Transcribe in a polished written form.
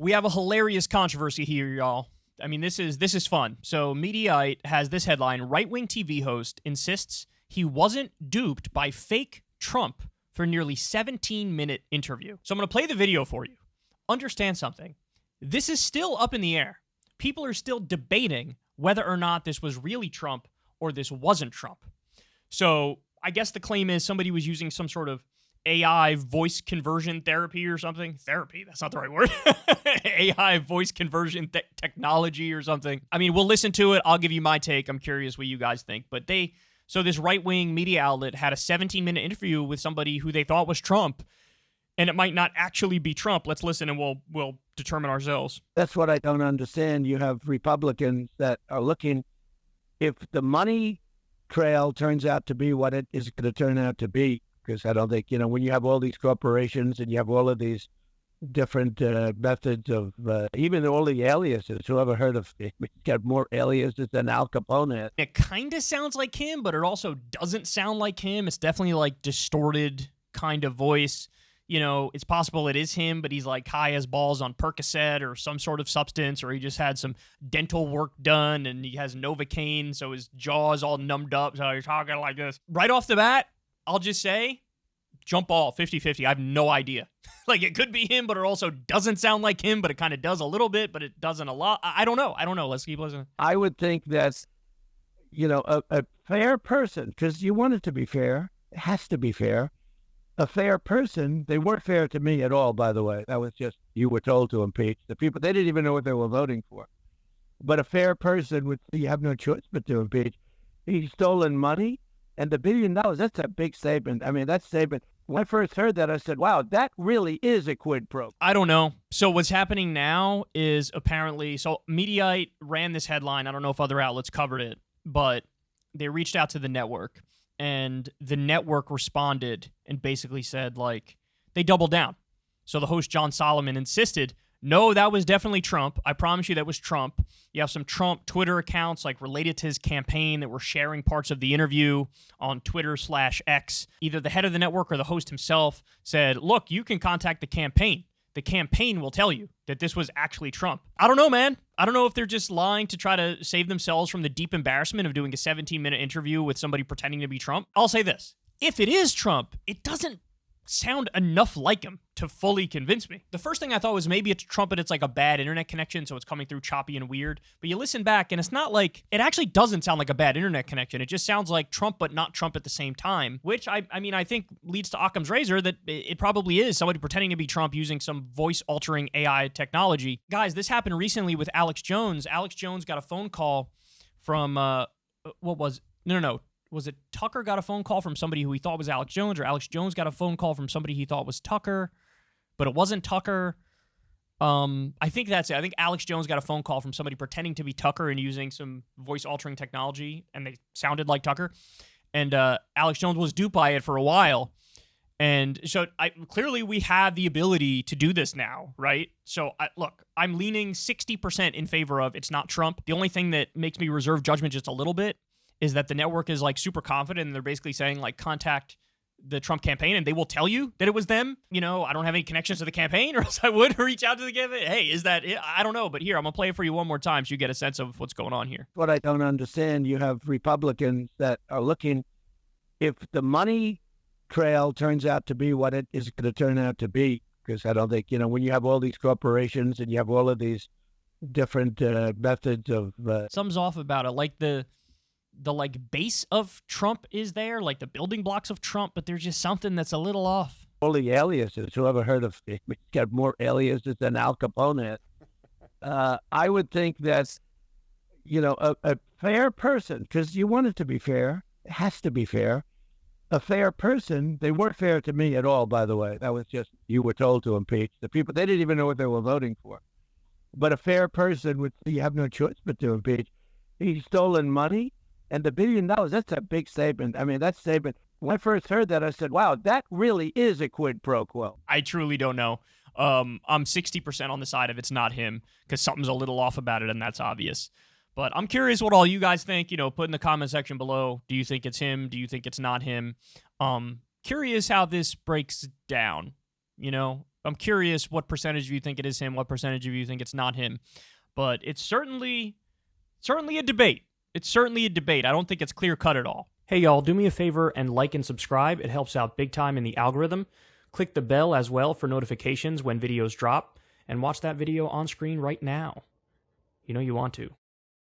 We have a hilarious controversy here, y'all. I mean, this is fun. So Mediaite has this headline: right-wing TV host insists he wasn't duped by fake Trump for nearly 17-minute interview. So I'm going to play the video for you. Understand something. This is still up in the air. People are still debating whether or not this was really Trump or this wasn't Trump. So I guess the claim is somebody was using some sort of AI voice conversion therapy or something. Therapy, that's not the right word. AI voice conversion technology or something. I mean, we'll listen to it. I'll give you my take. I'm curious what you guys think. But so this right-wing media outlet had a 17-minute interview with somebody who they thought was Trump, and it might not actually be Trump. Let's listen and we'll determine ourselves. That's what I don't understand. You have Republicans that are looking, if the money trail turns out to be what it is going to turn out to be, because I don't think, when you have all these corporations and you have all of these different methods of, even all the aliases, who ever heard of, got more aliases than Al Capone had. It kind of sounds like him, but it also doesn't sound like him. It's definitely like distorted kind of voice. It's possible it is him, but he's like high as balls on Percocet or some sort of substance, or he just had some dental work done and he has Novocaine, so his jaw is all numbed up, so he's talking like this. Right off the bat, I'll just say, jump ball, 50-50. I have no idea. Like, it could be him, but it also doesn't sound like him, but it kind of does a little bit, but it doesn't a lot. I don't know. Let's keep listening. I would think that's, a fair person, because you want it to be fair. It has to be fair. A fair person, they weren't fair to me at all, by the way. That was just, you were told to impeach. The people, they didn't even know what they were voting for. But a fair person would, you have no choice but to impeach. He's stolen money. And the $1 billion, that's a big statement. I mean, that statement, when I first heard that, I said, wow, that really is a quid pro. I don't know. So what's happening now is apparently, so Mediaite ran this headline. I don't know if other outlets covered it, but they reached out to the network, and the network responded and basically said, like, they doubled down. So the host, John Solomon, insisted, no, that was definitely Trump. I promise you that was Trump. You have some Trump Twitter accounts like related to his campaign that were sharing parts of the interview on Twitter/X. Either the head of the network or the host himself said, look, you can contact the campaign. The campaign will tell you that this was actually Trump. I don't know, man. I don't know if they're just lying to try to save themselves from the deep embarrassment of doing a 17-minute interview with somebody pretending to be Trump. I'll say this. If it is Trump, it doesn't sound enough like him to fully convince me. The first thing I thought was maybe it's Trump, but it's like a bad internet connection, so it's coming through choppy and weird. But you listen back, and it's not like, it actually doesn't sound like a bad internet connection. It just sounds like Trump, but not Trump at the same time, which I think leads to Occam's razor that it probably is somebody pretending to be Trump using some voice-altering AI technology. Guys, this happened recently with Alex Jones. Alex Jones got a phone call from, was it Tucker got a phone call from somebody who he thought was Alex Jones, or Alex Jones got a phone call from somebody he thought was Tucker, but it wasn't Tucker? I think that's it. I think Alex Jones got a phone call from somebody pretending to be Tucker and using some voice-altering technology, and they sounded like Tucker. And Alex Jones was duped by it for a while. And so clearly we have the ability to do this now, right? So look, I'm leaning 60% in favor of it's not Trump. The only thing that makes me reserve judgment just a little bit is that the network is like super confident, and they're basically saying like contact the Trump campaign and they will tell you that it was them. I don't have any connections to the campaign, or else I would reach out to the campaign. Hey, is that it? I don't know, but here, I'm going to play it for you one more time so you get a sense of what's going on here. What I don't understand, you have Republicans that are looking, if the money trail turns out to be what it is going to turn out to be, because I don't think, when you have all these corporations and you have all of these different methods of... Something's off about it, like the base of Trump is there, like the building blocks of Trump, but there's just something that's a little off. All the aliases, who ever heard of, got more aliases than Al Capone had. I would think that's, a fair person, because you want it to be fair. It has to be fair. A fair person, they weren't fair to me at all, by the way. That was just, you were told to impeach. The people, they didn't even know what they were voting for. But a fair person would, you have no choice but to impeach. He's stolen money. And the $1 billion, that's a big statement. I mean, that statement, when I first heard that, I said, wow, that really is a quid pro quo. I truly don't know. I'm 60% on the side of it's not him, because something's a little off about it, and that's obvious. But I'm curious what all you guys think. Put in the comment section below. Do you think it's him? Do you think it's not him? Curious how this breaks down. I'm curious what percentage of you think it is him, what percentage of you think it's not him. But it's certainly a debate. It's certainly a debate. I don't think it's clear-cut at all. Hey, y'all, do me a favor and like and subscribe. It helps out big time in the algorithm. Click the bell as well for notifications when videos drop, and watch that video on screen right now. You know you want to.